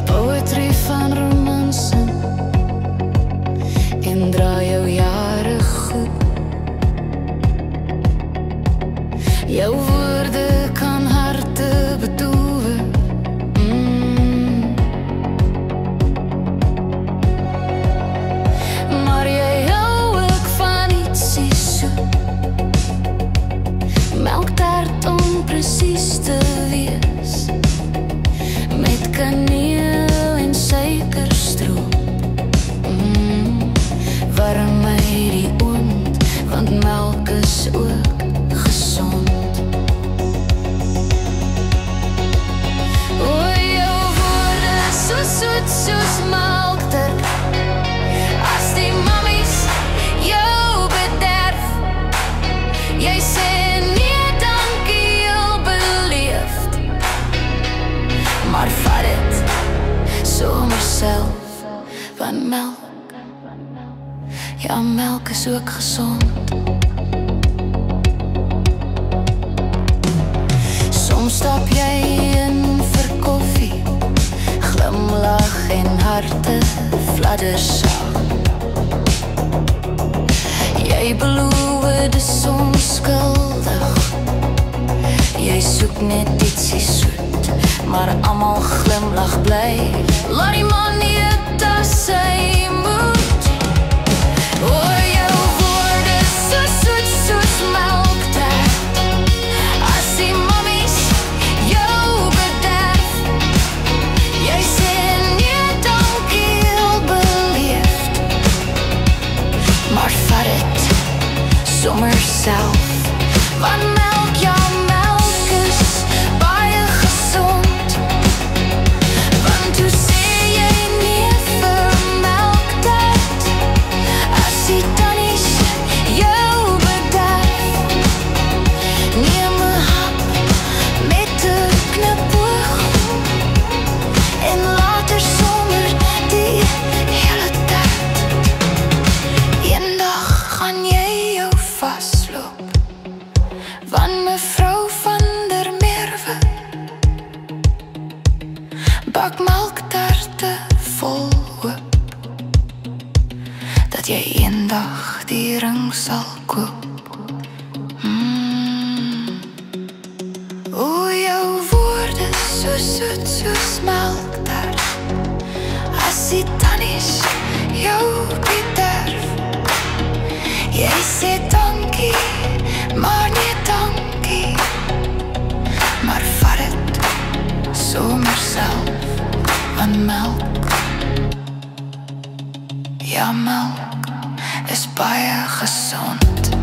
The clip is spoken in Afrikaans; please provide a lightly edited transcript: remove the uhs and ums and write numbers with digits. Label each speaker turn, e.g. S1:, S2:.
S1: poetry van romansen en draai jou jare goed. Jou woorde kan harte betower. Maar jy hou ook van ietsie soet, melktert om presies te wees, met kaneel en suikerstroop. Warm my die oond, want melk is ook gezond. O, jou woorde so soet soos melktert, as die mammies jou bederf. Jy sê nee dankie, heel beleefd, maar vat het sommer self, want melk, ja, melk is ook gezond. Soms stap jy in vir koffie, glimlach en harte fladdersaag. Jy beloof dis onskuldig, jy soek net ietsie soet, maar almal glimlach bly. Laat die man nie het as hy moet. O, jou woorde so soet soos melktert, as die mammies jou bederf. Jy sê nee dankie, heel beleefd, maar vat het sommer self, want melk, ja melk is baie gezond. Want hoe sê jy nee vir melktert, as die tannies jou bederf. Neem 'n hap met 'n knipoog, en later sommer die hele tyd. Eendag gaan jy jou vasloop, want mevrou van der Merwe bak melkterte vol hoop, dat jy eendag die ring sal koop. O, jou woorde so soet soos melktert, as die tannies jou bederf. Jy sê dankie, maar nee dankie, maar vat het sommer self, want melk, ja melk is baie gezond.